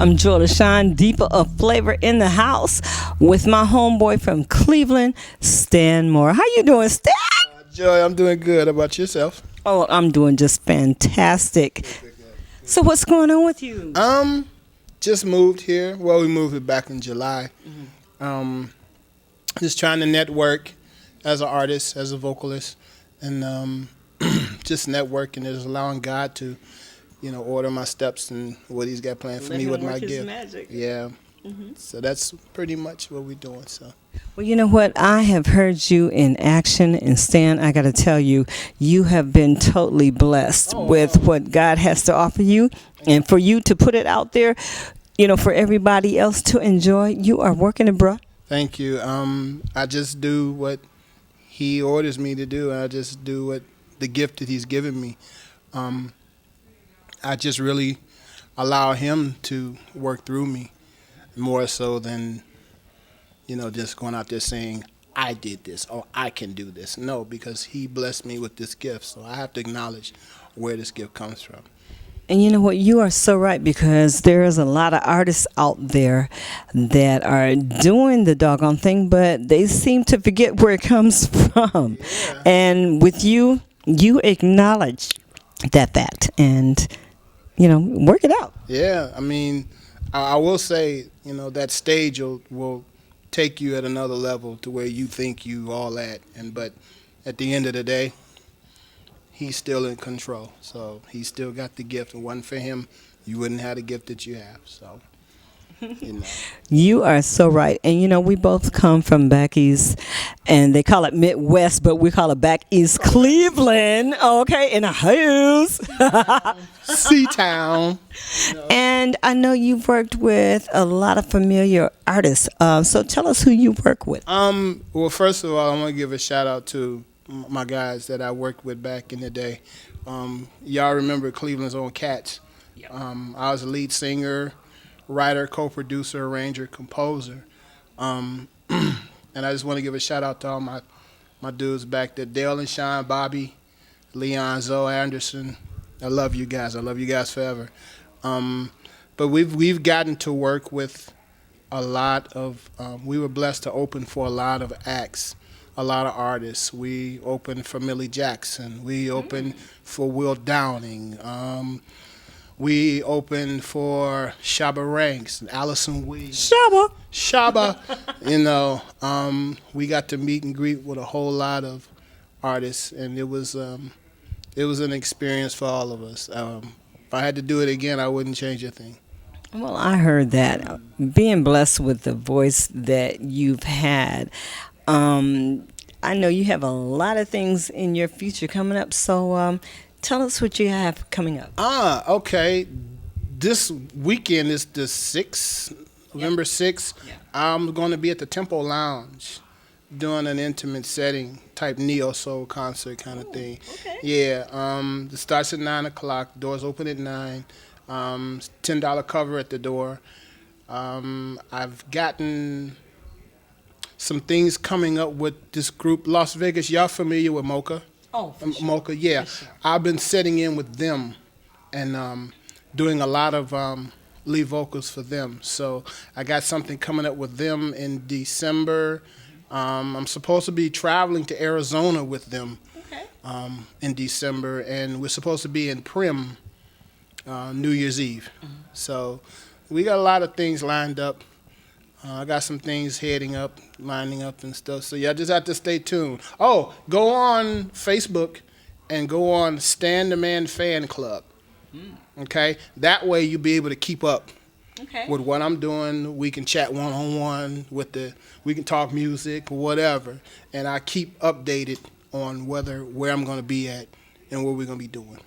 I'm Joy LaShawn, deeper of flavor in the house with my homeboy from Cleveland, Stan Moore. How you doing, Stan? Joy, I'm doing good. How about yourself? Oh, I'm doing just fantastic. So what's going on with you? Just moved here. Well, we moved it back in July. Just trying to network as an artist, as a vocalist, and just networking is allowing God to, order my steps and what He's got planned for me with my gift. Magic. Yeah. So that's pretty much what we're doing. So. Well, you know what? I have heard you in action, and Stan, I got to tell you, you have been totally blessed with what God has to offer you, and for you to put it out there, for everybody else to enjoy. You are working it, bruh. Thank you. I just do what He orders me to do, and I just do what the gift that He's given me. I just really allow Him to work through me more so than, just going out there saying, I did this or I can do this. No, because He blessed me with this gift, so I have to acknowledge where this gift comes from. And you know what? You are so right, because there is a lot of artists out there that are doing the doggone thing, but they seem to forget where it comes from. Yeah. And with you, you acknowledge that and, work it out. Yeah, I mean, I will say, that stage will take you at another level to where you think you all at, but at the end of the day, He's still in control. So He's still got the gift. If it wasn't for Him, you wouldn't have the gift that you have. So, You are so right. And, we both come from back east, and they call it Midwest, but we call it back east Cleveland, okay, in a house. C-Town. And I know you've worked with a lot of familiar artists. So tell us who you work with. Well, first of all, I want to give a shout out to my guys that I worked with back in the day. Y'all remember Cleveland's own Cats. Yep. I was a lead singer, writer, co-producer, arranger, composer. And I just want to give a shout out to all my dudes back there, Dale and Sean, Bobby, Leon, Zoe Anderson. I love you guys. I love you guys forever. But we've gotten to work with a lot of, we were blessed to open for a lot of acts, a lot of artists. We opened for Millie Jackson. We opened for Will Downing. We opened for Shabba Ranks and Allison Williams. Shabba. We got to meet and greet with a whole lot of artists, and it was an experience for all of us. If I had to do it again, I wouldn't change a thing. Well, I heard that. Being blessed with the voice that you've had, I know you have a lot of things in your future coming up, so tell us what you have coming up. Okay. This weekend is the 6th, November 6th. Yeah. I'm going to be at the Tempo Lounge doing an intimate setting type neo-soul concert kind of thing. Okay. Yeah. It starts at 9 o'clock. Doors open at 9. $10 cover at the door. I've gotten some things coming up with this group, Las Vegas. Y'all familiar with Mocha? Oh, for sure. Mocha, yeah. Sure. I've been sitting in with them and doing a lot of lead vocals for them. So I got something coming up with them in December. I'm supposed to be traveling to Arizona with them in December, and we're supposed to be in Prim New Year's Eve. So we got a lot of things lined up. I got some things lining up and stuff. So y'all just have to stay tuned. Oh, go on Facebook and go on Stan the Man Fan Club. Okay? That way you'll be able to keep up with what I'm doing. We can chat one-on-one we can talk music or whatever. And I keep updated on where I'm going to be at and what we're going to be doing.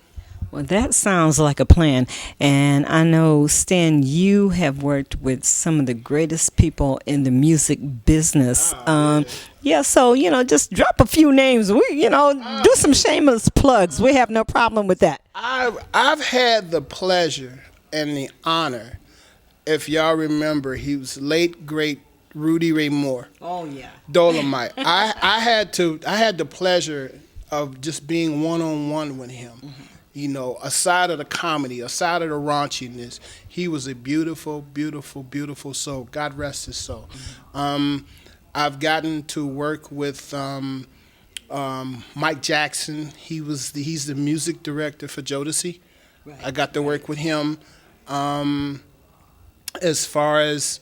Well, that sounds like a plan. And I know, Stan, you have worked with some of the greatest people in the music business. Yeah, so, just drop a few names. We, do some shameless plugs. We have no problem with that. I've had the pleasure and the honor, if y'all remember, he was late, great Rudy Ray Moore. Oh, yeah. Dolomite. I had the pleasure of just being one-on-one with him. aside of the comedy, aside of the raunchiness, he was a beautiful, beautiful, beautiful soul. God rest his soul. I've gotten to work with Mike Jackson. He's the music director for Jodeci. Right. I got to work with him. As far as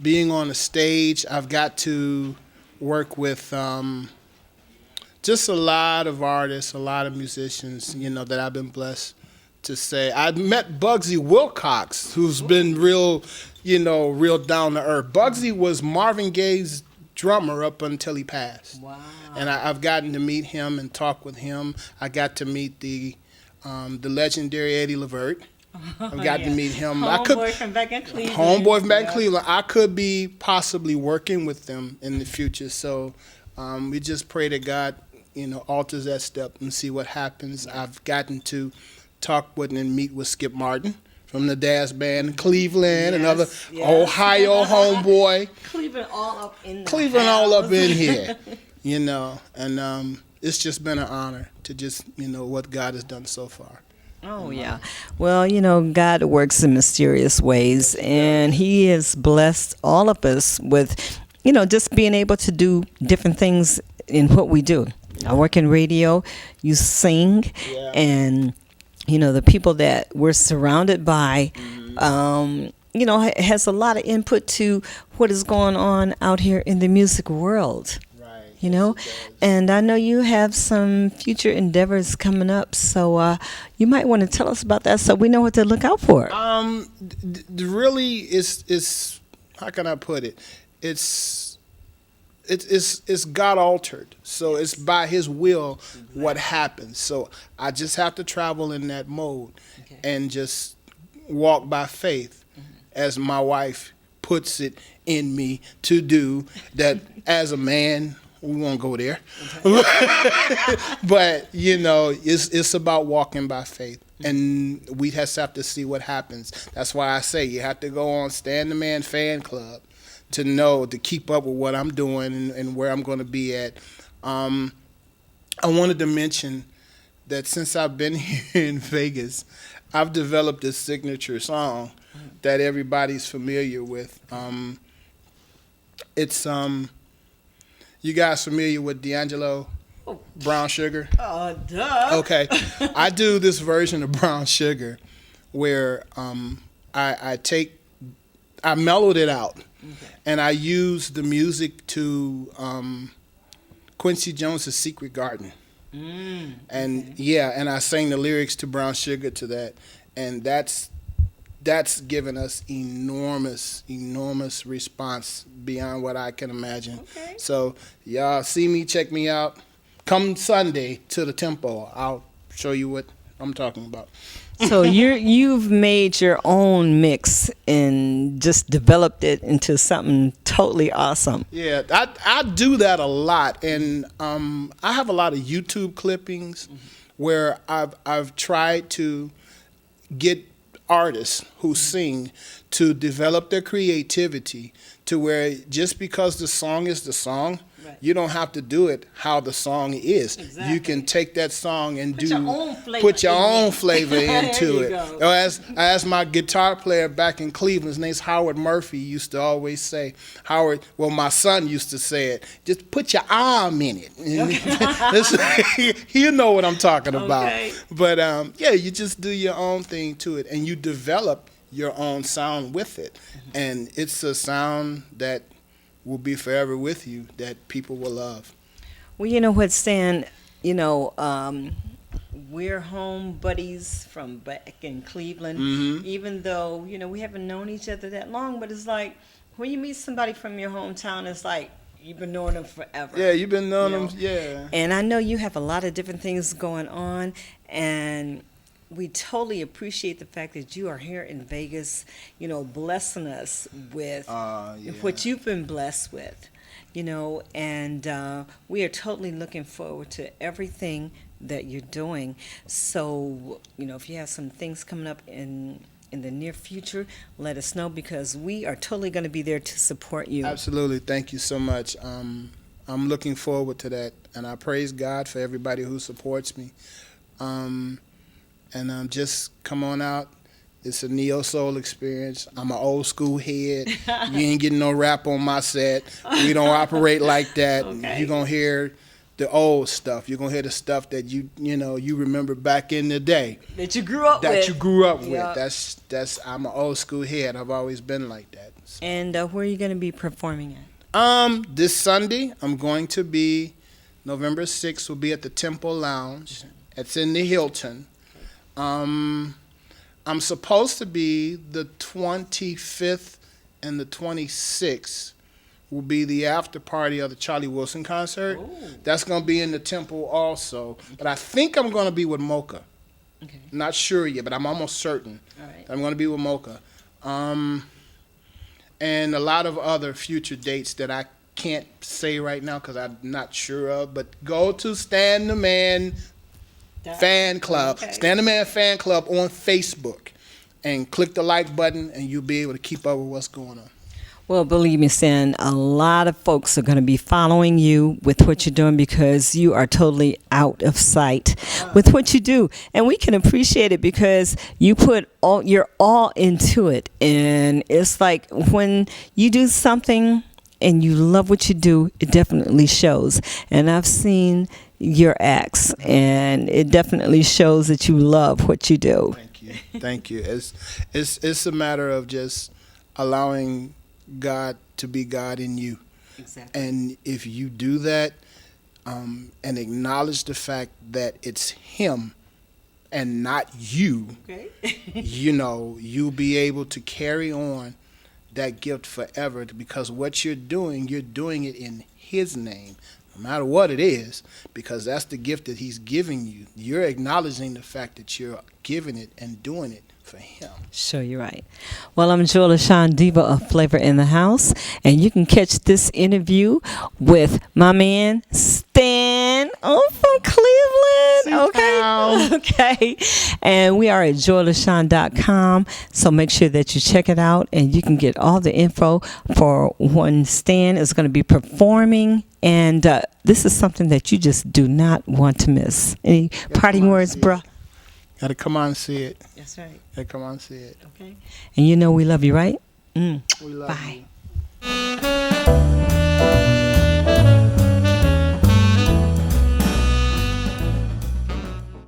being on the stage, I've got to work with just a lot of artists, a lot of musicians, that I've been blessed to say. I met Bugsy Wilcox, who's been real down to earth. Bugsy was Marvin Gaye's drummer up until he passed. Wow. And I've gotten to meet him and talk with him. I got to meet the legendary Eddie Levert. I've got to meet him. Homeboy from back in Cleveland. Homeboy from back in Cleveland. I could be possibly working with them in the future. So we just pray that God, alters that step and see what happens. I've gotten to talk with and meet with Skip Martin from the Daz Band in Cleveland, another Ohio homeboy. Cleveland all up in here, and it's just been an honor to just, what God has done so far. Oh, yeah. Well, God works in mysterious ways, and he has blessed all of us with, just being able to do different things in what we do. I work in radio, you sing, and, the people that we're surrounded by, has a lot of input to what is going on out here in the music world. And I know you have some future endeavors coming up, so you might want to tell us about that so we know what to look out for. Really, is how can I put it? It's God altered, so it's by His will what happens. So I just have to travel in that mode and just walk by faith, as my wife puts it in me to do. That as a man. We won't go there. But, it's about walking by faith. And we just have to see what happens. That's why I say you have to go on Stan the Man fan club to keep up with what I'm doing and where I'm going to be at. I wanted to mention that since I've been here in Vegas, I've developed a signature song that everybody's familiar with. It's... You guys familiar with D'Angelo Brown Sugar? Oh, duh. Okay. I do this version of Brown Sugar where I mellowed it out, and I use the music to Quincy Jones' Secret Garden. And and I sang the lyrics to Brown Sugar to that, and that's given us enormous response beyond what I can imagine. Okay. So y'all see me, check me out. Come Sunday to the Tempo. I'll show you what I'm talking about. So you've made your own mix and just developed it into something totally awesome. Yeah, I do that a lot, and I have a lot of YouTube clippings where I've tried to get artists who sing to develop their creativity to where just because the song is the song, you don't have to do it how the song is. Exactly. You can take that song and put your own flavor into it. Go. As my guitar player back in Cleveland, his name's Howard Murphy, used to always say, my son used to say it, just put your arm in it. You know what I'm talking about. Okay. But you just do your own thing to it, and you develop your own sound with it. And it's a sound that will be forever with you, that people will love. Well, you know what, Stan, we're home buddies from back in Cleveland, even though, we haven't known each other that long, but it's like when you meet somebody from your hometown, it's like you've been knowing them forever. Yeah, you've been knowing them, yeah. And I know you have a lot of different things going on, and we totally appreciate the fact that you are here in Vegas, blessing us with what you've been blessed with, and we are totally looking forward to everything that you're doing. So, if you have some things coming up in the near future, let us know, because we are totally going to be there to support you. Absolutely. Thank you so much. I'm looking forward to that, and I praise God for everybody who supports me. and just come on out. It's a neo soul experience. I'm an old school head. You ain't getting no rap on my set. We don't operate like that. Okay. You're gonna hear the old stuff. You're gonna hear the stuff that you remember back in the day. That you grew up with. That you grew up with. Yep. That's I'm an old school head. I've always been like that. So. And where are you going to be performing at? This Sunday I'm going to be November 6th. Will be at the Temple Lounge. It's in the Hilton. I'm supposed to be the 25th and the 26th will be the after party of the Charlie Wilson concert. Ooh. That's going to be in the Temple also. But I think I'm going to be with Mocha. Okay. Not sure yet, but I'm almost certain. All right. I'm going to be with Mocha. And a lot of other future dates that I can't say right now because I'm not sure of. But go to Stan the Man Fan Club. Okay. Stan the Man Fan Club on Facebook. And click the like button and you'll be able to keep up with what's going on. Well, believe me, Stan, a lot of folks are going to be following you with what you're doing because you are totally out of sight with what you do. And we can appreciate it because you put you're all into it. And it's like when you do something and you love what you do, it definitely shows. And I've seen your acts, and it definitely shows that you love what you do. Thank you. Thank you. It's a matter of just allowing God to be God in you. Exactly. And if you do that and acknowledge the fact that it's Him and not you, Okay. you'll be able to carry on that gift forever because what you're doing it in His name, no matter what it is, because that's the gift that He's giving you. You're acknowledging the fact that you're giving it and doing it for Him. Sure, you're right. Well, I'm Joy LaShawn, Diva of Flavor in the House, and you can catch this interview with my man Stan from Cleveland. Pal. Okay. And we are at joylashawn.com, so make sure that you check it out, and you can get all the info for when Stan is going to be performing. And this is something that you just do not want to miss. Any parting words, bruh? Gotta come on and see it. That's right. Gotta come on and see it. Okay. And you know we love you, right? We love Bye. you.